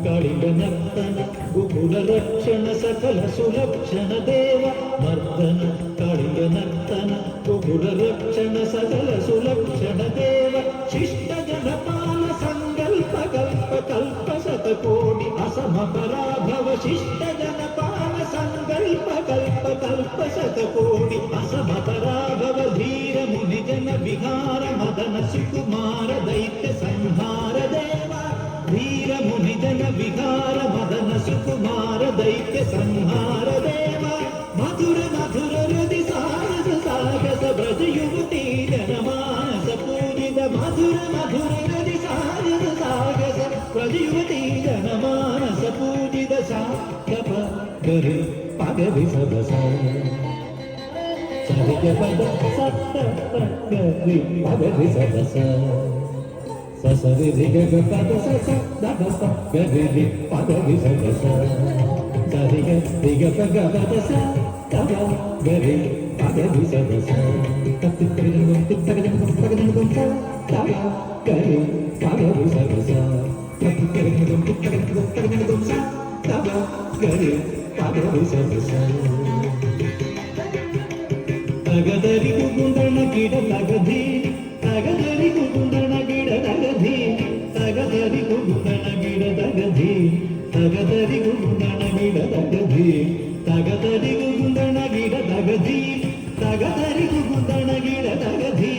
काळिगनर्तन गोकुलरक्षण सकल सुलक्षण देव मर्दन काळिगनर्तन गोकुलरक्षण सकल सुलक्षण देव शिष्ट जनपाल संकल्प कल्प कल्प शतकोटि असम पराभव शिष्ट जनपाल संकल्प कल्प कल्प शतकोटि असम पराभव धीर मुनि जन विहार मदन सुकुमार दैत्य संहार देवा धीर मुनि जन विहार मदन सुकुमार दैत्य संहार देवा मधुर मधुर हृदि सारस सागस ब्रज युवती जनमानस पूजित मधुर मधुर हृदि सारस सागस ब्रज युवती जनमानस पूजित सा कप गरि पग विसवस सरिग पद सप्त गरि पग विसवस ससरि रि ग पद सस दग प गरि पद विसवस सरि ग रि ग प ग पद स तग गरि पद विसवस तत्ति तगजन तगजन तगजन स तग गरि पद विसवस तत्ति तगजन तगजन स तग गरि पद विसवस तगदरि गुंदण गिಡ ತಗಧಿ ತಗದರಿ ಗುಂದಣ ಗಿಡ ತಗಧಿ ತಗದರಿ ಗುಂದಣ ಗಿಡ ತಗಧಿ ತಗದರಿ ಗುಂದಣ ಗಿಡ ತಗಧಿ ತಗದರಿ ಗುಂದಣ ಗಿಡ ತಗಧಿ ತಗದರಿ ಗುಂದಣ ಗಿಡ ತಗಧಿ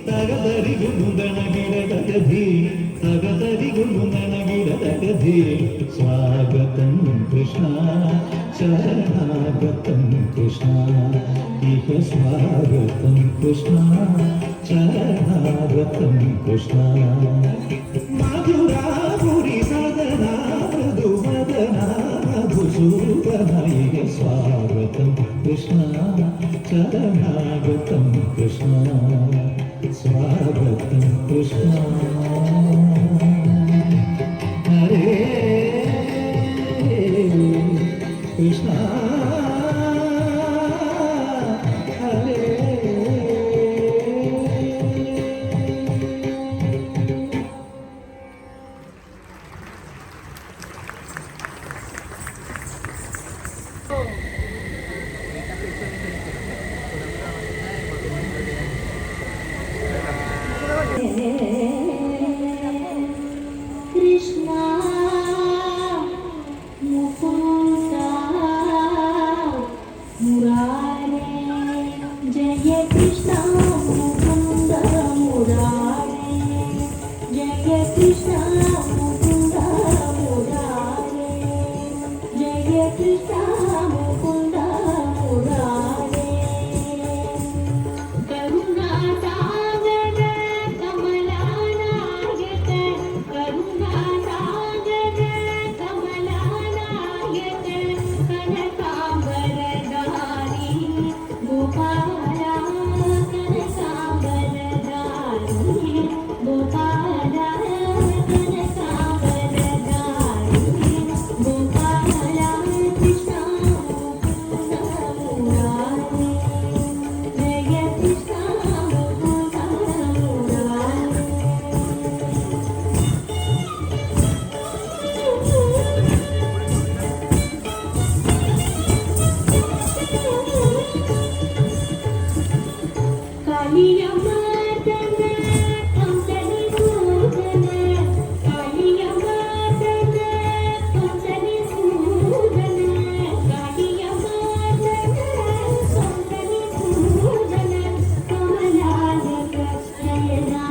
ತಗದರಿ ಗುಂದಣ ಗಿಡ ತಗಧಿ ತಗದರಿ ಗುಂದಣ ಗಿಡ ತಗಧಿ ಸ್ವಾಗತಂ ಕೃಷ್ಣ शरणागतं कृष्ण इह स्वागतं कृष्ण शरणागतं कृष्ण मधुरा पुरी सदना मृदुवदना मधुसूदना इह स्वागतं कृष्ण शरणागतं कृष्ण स्वागतं कृष्ण हरे कृष्ण हरे कृष्णा मुरारे जय कृष्णा मुकुंद मुरारे जय कृष्णा मुकुंद मुरारे जय कृष्णा मुकुंद मुरारे करुणा सागर कमलानायक करुणा सागर कमलानायक कनकांबर गोपाला कनकांबरधारी गोपाला कनकांबरधारी गोपाला कृष्णा मुरारे जय कृष्णा मुकुंद मुरारे कालिया मादन कंसनि सूदन कालिया मादन कंसनि सूदन कालिया मादन कंसनि सूदन कमलायक नयना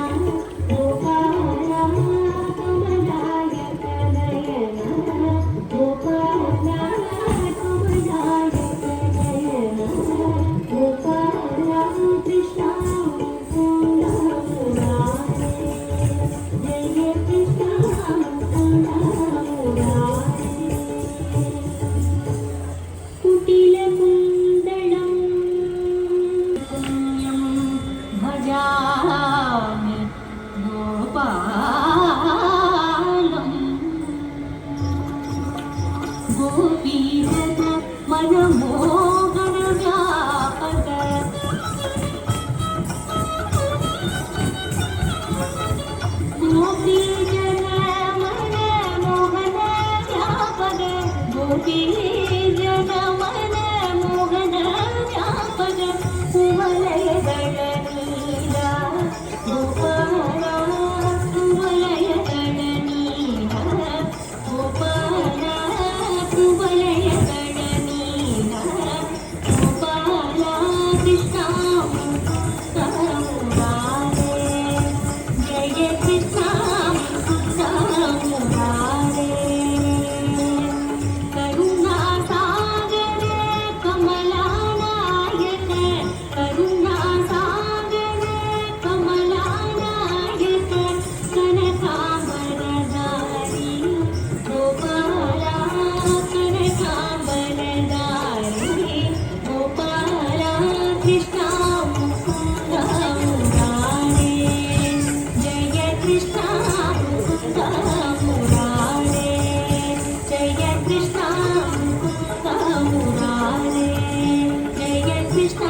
गोपाला कमलायक नयना गोपाला कमलायक नयना गोपाला कृष्णा मुकुंद मुरारे जय कृष्णा मुकुंद मुरारे कुटिल कुंदलं पुण्यं भजामि गोपालं गोपीजन मनमोहन व्यापक गोपीजन मनमोहन ಕೋಗಿಲೆ ಜನಮನ ಮೋಹನ ವ್ಯಾಪಕ ಕುವಲಯಗಳ ನೀಲ ಗೋಪಾಲ ಕುವಲಯಗಳ ನೀಲ ಗೋಪಾಲ ಕುವಲಯಗಳ ನೀಲ ಗೋಪಾಲ ಕೃಷ್ಣ ಮುಕುಂದ ಮುರಾರೇ ಜಯ ಕೃಷ್ಣ ಮುಕುಂದ ಮುರಾರೇ ಕರುಣಾ ಸಾಗರ ಕಮಲಾನಾಯಕ ಕರುಣಾ ಸಾಗರ ಕಮಲಾನಾಯಕ ಕನಕಾಂಬರಧಾರಿ ಗೋಪಾಲ ಕನಕಾಂಬರಧಾರಿ ಗೋಪಾಲ ಕೃಷ್ಣ ಮುಕುಂದ ಮುರಾರೇ ಜಯ ಕೃಷ್ಣ ಮುಕುಂದ ಮುರಾರೇ ಜಯ ಕೃಷ್ಣ ಮುಕುಂದ ಮುರಾರೇ ಜಯ ಕೃಷ್ಣ